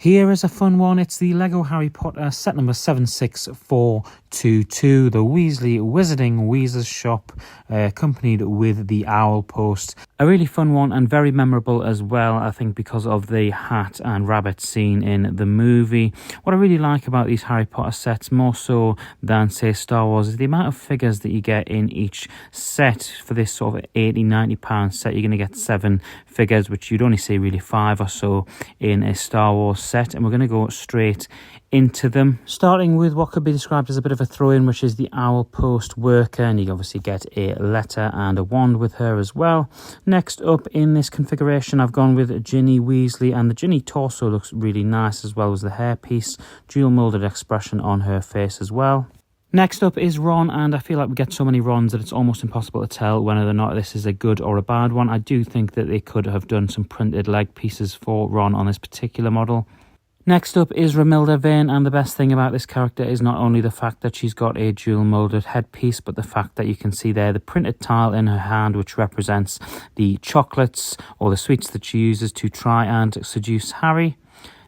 Here is a fun one. It's the Lego Harry Potter set number 76422, the Weasley Wizarding Wheezes shop, accompanied with the owl post. A really fun one and very memorable as well, I think, because of the hat and rabbit scene in the movie. What I really like about these Harry Potter sets, more so than, say, Star Wars, is the amount of figures that you get in each set. For this sort of £80-90 set, you're going to get 7 figures, which you'd only see really 5 or so in a Star Wars set, and we're going to go straight into them, starting with what could be described as a bit of a throw-in, which is the owl post worker, and you obviously get a letter and a wand with her as well. Next up in this configuration, I've gone with Ginny Weasley, and the Ginny torso looks really nice, as well as the hairpiece, dual moulded expression on her face as well. Next up is Ron, and I feel like we get so many Rons that it's almost impossible to tell whether or not this is a good or a bad one. I do think that they could have done some printed leg pieces for Ron on this particular model. Next up is Romilda Vane, and the best thing about this character is not only the fact that she's got a dual moulded headpiece, but the fact that you can see there the printed tile in her hand, which represents the chocolates or the sweets that she uses to try and seduce Harry.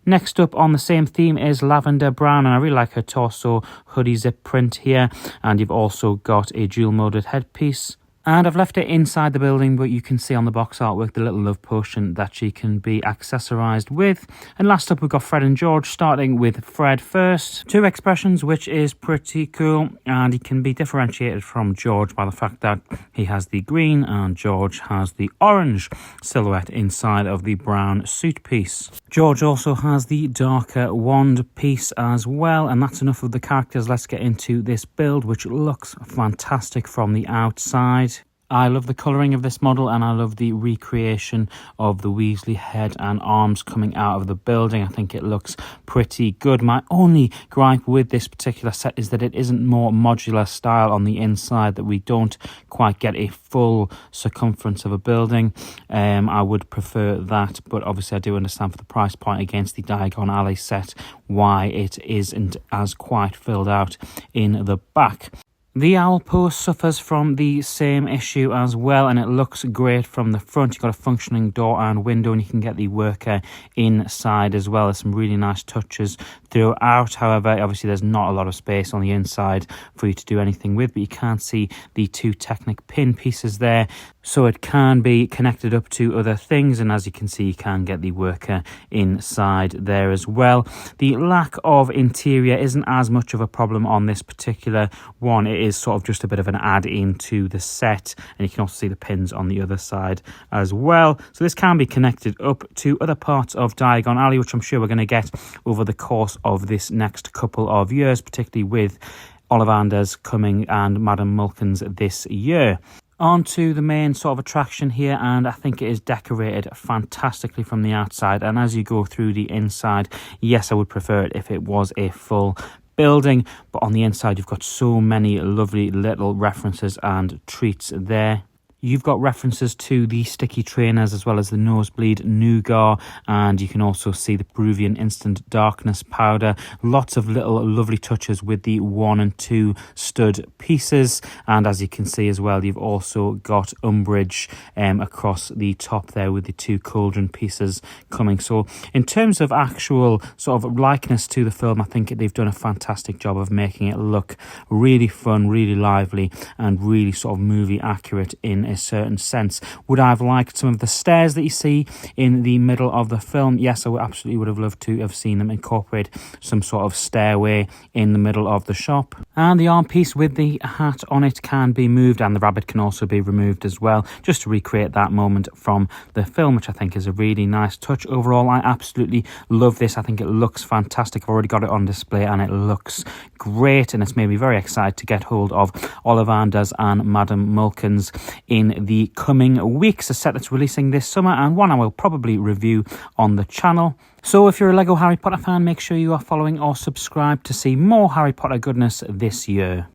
Next up on the same theme is Lavender Brown, and I really like her torso hoodie zip print here, and you've also got a dual moulded headpiece. And I've left it inside the building, but you can see on the box artwork the little love potion that she can be accessorized with. And last up, we've got Fred and George, starting with Fred first. 2 expressions, which is pretty cool, and he can be differentiated from George by the fact that he has the green and George has the orange silhouette inside of the brown suit piece. George also has the darker wand piece as well, and that's enough of the characters. Let's get into this build, which looks fantastic from the outside. I love the colouring of this model, and I love the recreation of the Weasley head and arms coming out of the building. I think it looks pretty good. My only gripe with this particular set is that it isn't more modular style on the inside, that we don't quite get a full circumference of a building. I would prefer that, but obviously I do understand for the price point against the Diagon Alley set why it isn't as quite filled out in the back. The owl post suffers from the same issue as well, and it looks great from the front. You've got a functioning door and window, and you can get the worker inside as well. There's some really nice touches throughout. However, obviously there's not a lot of space on the inside for you to do anything with, but you can see the 2 Technic pin pieces there, so it can be connected up to other things, and as you can see, you can get the worker inside there as well. The lack of interior isn't as much of a problem on this particular one. It is sort of just a bit of an add-in to the set, and you can also see the pins on the other side as well. So this can be connected up to other parts of Diagon Alley, which I'm sure we're going to get over the course of this next couple of years, particularly with Ollivanders coming and Madame Mulkins this year. On to the main sort of attraction here, and I think it is decorated fantastically from the outside, and as you go through the inside, yes, I would prefer it if it was a full building, but on the inside you've got so many lovely little references and treats there. You've got references to the sticky trainers as well as the nosebleed nougat, and you can also see the Peruvian instant darkness powder. Lots of little lovely touches with the 1 and 2 stud pieces, and as you can see as well, you've also got umbrage across the top there with the 2 cauldron pieces coming. So in terms of actual sort of likeness to the film, I think they've done a fantastic job of making it look really fun, really lively, and really sort of movie accurate in a certain sense. Would I have liked some of the stairs that you see in the middle of the film? Yes, I absolutely would have loved to have seen them incorporate some sort of stairway in the middle of the shop. And the arm piece with the hat on it can be moved, and the rabbit can also be removed as well, just to recreate that moment from the film, which I think is a really nice touch. Overall, I absolutely love this. I think it looks fantastic. I've already got it on display and it looks great, and it's made me very excited to get hold of Ollivanders and Madame Mulkins in the coming weeks. A set that's releasing this summer, and one I will probably review on the channel. So if you're a Lego Harry Potter fan, make sure you are following or subscribed to see more Harry Potter goodness this year.